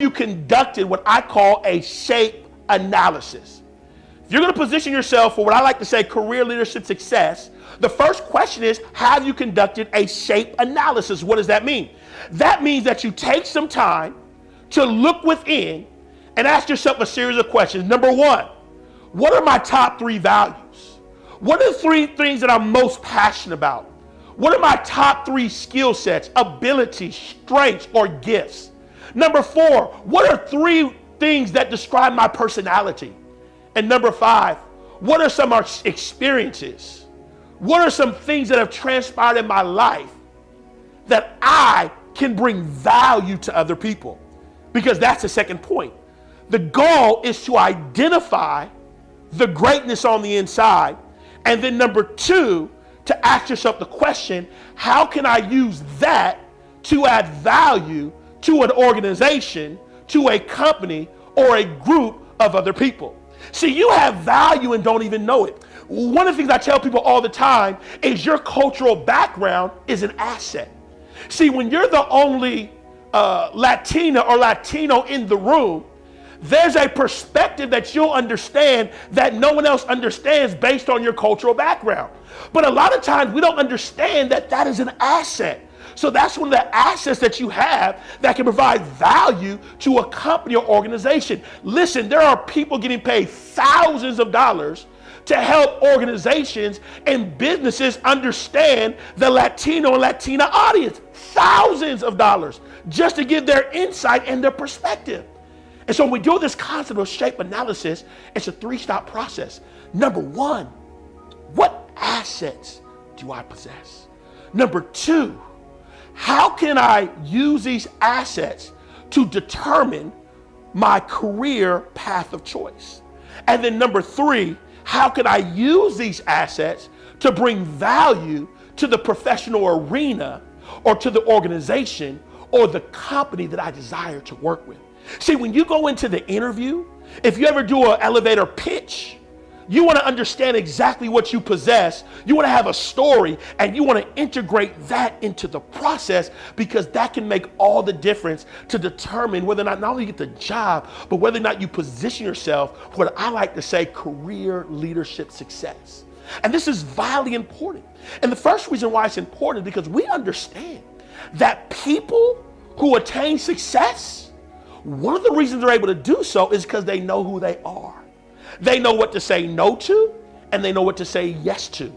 you conducted what I call a SHAPE analysis. If you're going to position yourself for what I like to say career leadership success, the first question is, have you conducted a SHAPE analysis? What does that mean? That means that you take some time to look within and ask yourself a series of questions. Number one, what are my top 3 values? What are the 3 things that I'm most passionate about? What are my top 3 skill sets, abilities, strengths, or gifts? Number 4, what are 3 things that describe my personality? And number 5, what are some experiences? What are some things that have transpired in my life that I can bring value to other people? Because that's the second point. The goal is to identify the greatness on the inside. And then number 2, to ask yourself the question, how can I use that to add value to an organization, to a company, or a group of other people? See, you have value and don't even know it. One of the things I tell people all the time is your cultural background is an asset. See, when you're the only Latina or Latino in the room, there's a perspective that you'll understand that no one else understands based on your cultural background. But a lot of times we don't understand that that is an asset. So that's one of the assets that you have that can provide value to a company or organization. Listen, there are people getting paid thousands of dollars to help organizations and businesses understand the Latino and Latina audience. Thousands of dollars just to give their insight and their perspective. And so when we do this concept of SHAPE analysis, it's a 3-step process. Number 1, what assets do I possess? Number 2, how can I use these assets to determine my career path of choice? And then number 3, how can I use these assets to bring value to the professional arena or to the organization or the company that I desire to work with? See, when you go into the interview, if you ever do an elevator pitch, you want to understand exactly what you possess. You want to have a story and you want to integrate that into the process, because that can make all the difference to determine whether or not only you get the job, but whether or not you position yourself for what I like to say career leadership success. And this is vitally important. And the first reason why it's important is because we understand that people who attain success, one of the reasons they're able to do so is because they know who they are. They know what to say no to, and they know what to say yes to.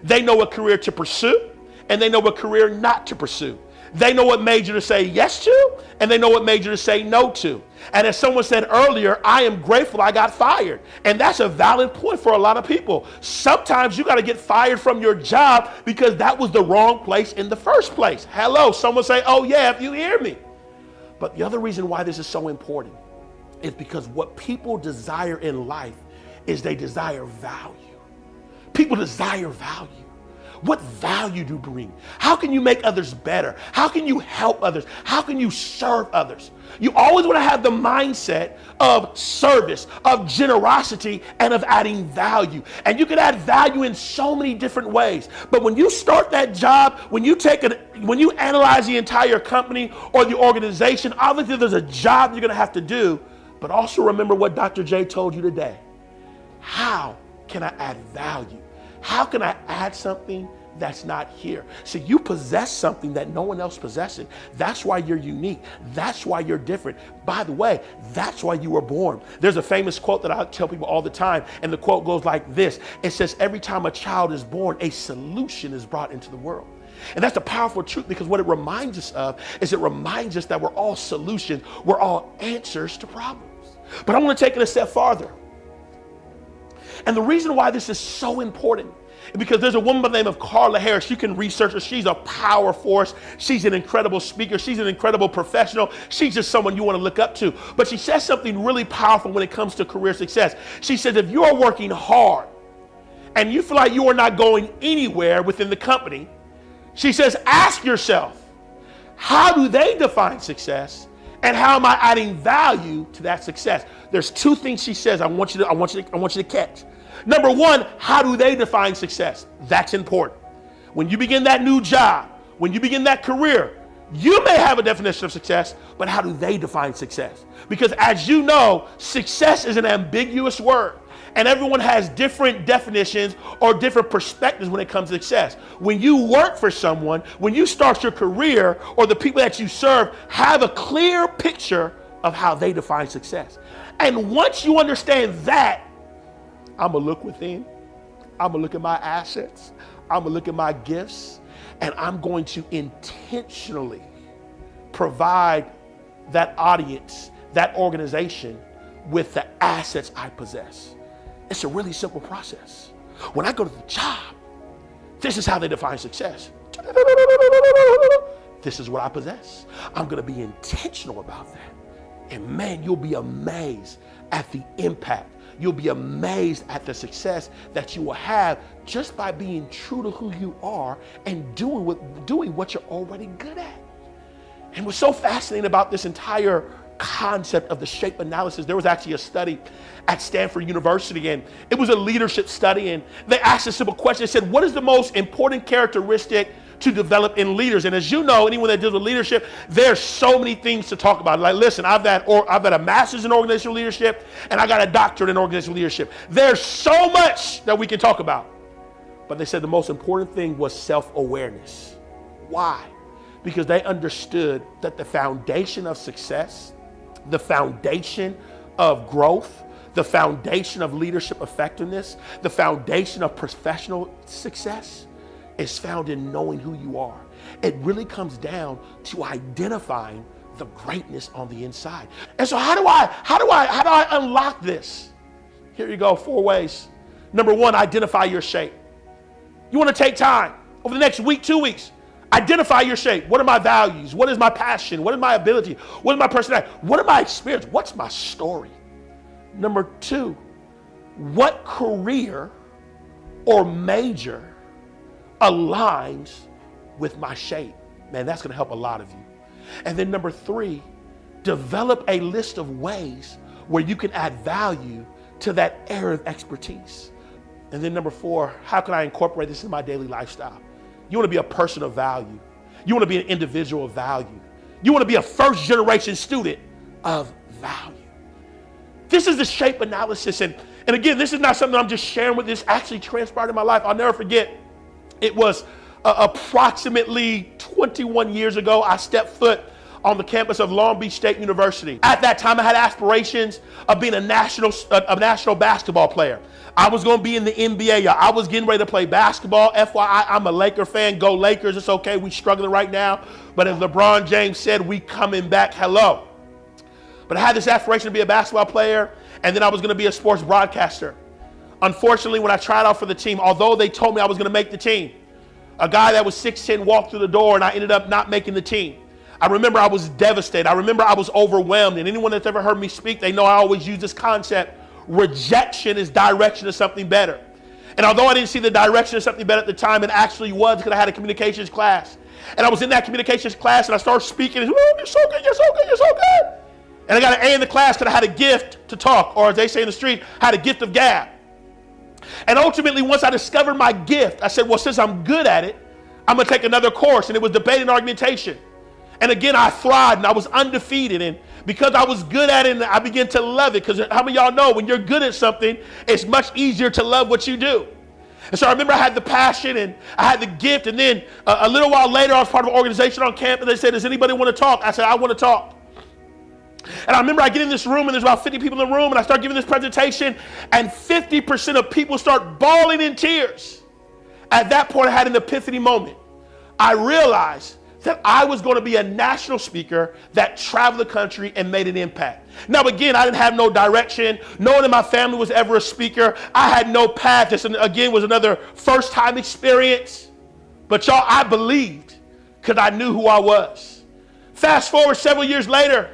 They know what career to pursue, and they know what career not to pursue. They know what major to say yes to, and they know what major to say no to. And as someone said earlier, I am grateful I got fired. And that's a valid point for a lot of people. Sometimes you got to get fired from your job because that was the wrong place in the first place. Hello, someone say, oh yeah, if you hear me. But the other reason why this is so important is because what people desire in life is they desire value. People desire value. What value do you bring? How can you make others better? How can you help others? How can you serve others? You always want to have the mindset of service, of generosity, and of adding value. And you can add value in so many different ways. But when you start that job, when you analyze the entire company or the organization, obviously there's a job you're going to have to do. But also remember what Dr. J told you today. How can I add value? How can I add something that's not here? See, you possess something that no one else possesses. That's why you're unique. That's why you're different. By the way, that's why you were born. There's a famous quote that I tell people all the time, and the quote goes like this. It says, every time a child is born, a solution is brought into the world. And that's a powerful truth, because what it reminds us of is it reminds us that we're all solutions. We're all answers to problems. But I want to take it a step farther. And the reason why this is so important is because there's a woman by the name of Carla Harris. You can research her. She's a power force. She's an incredible speaker. She's an incredible professional. She's just someone you want to look up to. But she says something really powerful when it comes to career success. She says, if you are working hard and you feel like you are not going anywhere within the company, she says, ask yourself, how do they define success? And how am I adding value to that success? There's 2 things she says I want you to catch. Number 1, how do they define success? That's important. When you begin that new job, when you begin that career, You may have a definition of success, but how do they define success? Because as you know, success is an ambiguous word, and everyone has different definitions or different perspectives when it comes to success. When you work for someone, when you start your career, or the people that you serve have a clear picture of how they define success. And once you understand that, I'm gonna look within, I'm gonna look at my assets, I'm gonna look at my gifts, and I'm going to intentionally provide that audience, that organization, with the assets I possess. It's a really simple process. When I go to the job, this is how they define success. This is what I possess. I'm gonna be intentional about that. And man, you'll be amazed at the impact. You'll be amazed at the success that you will have just by being true to who you are and doing what you're already good at. And what's so fascinating about this entire concept of the SHAPE analysis, there was actually a study at Stanford University, and it was a leadership study, and they asked a simple question. They said, what is the most important characteristic to develop in leaders? And as you know, anyone that deals with leadership, there's so many things to talk about. Like, listen, I've got a master's in organizational leadership, and I got a doctorate in organizational leadership. There's so much that we can talk about. But they said the most important thing was self-awareness. Why? Because they understood that the foundation of success, the foundation of growth, the foundation of leadership effectiveness, the foundation of professional success is found in knowing who you are. It really comes down to identifying the greatness on the inside. And so how do I unlock this? Here you go, 4 ways. Number 1, identify your shape. You want to take time over the next week, 2 weeks. Identify your shape. What are my values? What is my passion? What is my ability? What is my personality? What are my experience? What's my story? Number 2, what career or major aligns with my shape? Man, that's going to help a lot of you. And then number 3, develop a list of ways where you can add value to that area of expertise. And then number 4, how can I incorporate this in my daily lifestyle? You want to be a person of value. You want to be an individual of value. You want to be a first generation student of value. This is the SHAPE analysis. And again, this is not something I'm just sharing with. This actually transpired in my life. I'll never forget. It was approximately 21 years ago. I stepped foot on the campus of Long Beach State University. At that time, I had aspirations of being a national basketball player. I was going to be in the NBA. I was getting ready to play basketball. FYI, I'm a Laker fan. Go Lakers. It's okay. We're struggling right now. But as LeBron James said, we coming back. Hello. But I had this aspiration to be a basketball player, and then I was going to be a sports broadcaster. Unfortunately, when I tried out for the team, although they told me I was going to make the team, a guy that was 6'10" walked through the door, and I ended up not making the team. I remember I was devastated. I remember I was overwhelmed. And anyone that's ever heard me speak, they know I always use this concept. Rejection is direction to something better. And although I didn't see the direction of something better at the time, it actually was because I had a communications class. And I was in that communications class, and I started speaking. And, oh, you're so good, you're so good, you're so good. And I got an A in the class because I had a gift to talk, or as they say in the street, I had a gift of gab. And ultimately, once I discovered my gift, I said, well, since I'm good at it, I'm going to take another course. And it was debate and argumentation. And again, I thrived, and I was undefeated. And because I was good at it, I began to love it. Because how many of y'all know when you're good at something, it's much easier to love what you do? And so I remember I had the passion and I had the gift. And then a little while later, I was part of an organization on campus. They said, does anybody want to talk? I said, I want to talk. And I remember I get in this room, and there's about 50 people in the room, and I start giving this presentation, and 50% of people start bawling in tears. At that point, I had an epiphany moment. I realized that I was going to be a national speaker that traveled the country and made an impact. Now, again, I didn't have no direction. No one in my family was ever a speaker. I had no path. This, again, was another first-time experience. But y'all, I believed because I knew who I was. Fast forward several years later,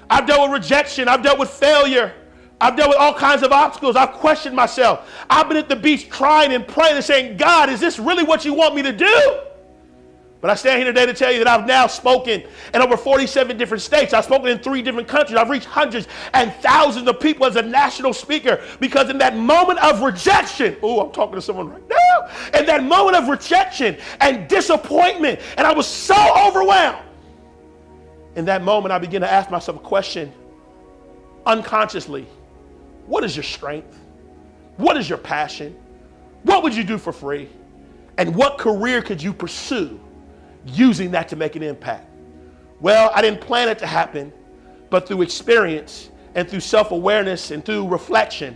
I've dealt with rejection. I've dealt with failure. I've dealt with all kinds of obstacles. I've questioned myself. I've been at the beach crying and praying and saying, God, is this really what you want me to do? But I stand here today to tell you that I've now spoken in over 47 different states. I've spoken in 3 different countries. I've reached hundreds and thousands of people as a national speaker because in that moment of rejection, oh, I'm talking to someone right now, in that moment of rejection and disappointment, and I was so overwhelmed, In that moment, I began to ask myself a question unconsciously. What is your strength? What is your passion? What would you do for free? And what career could you pursue using that to make an impact? Well, I didn't plan it to happen, but through experience and through self-awareness and through reflection,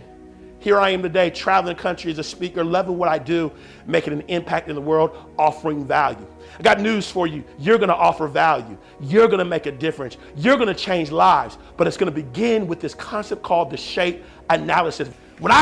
here I am today, traveling the country as a speaker, loving what I do, making an impact in the world, offering value. I got news for you. You're going to offer value. You're going to make a difference. You're going to change lives. But it's going to begin with this concept called the S.H.A.P.E analysis.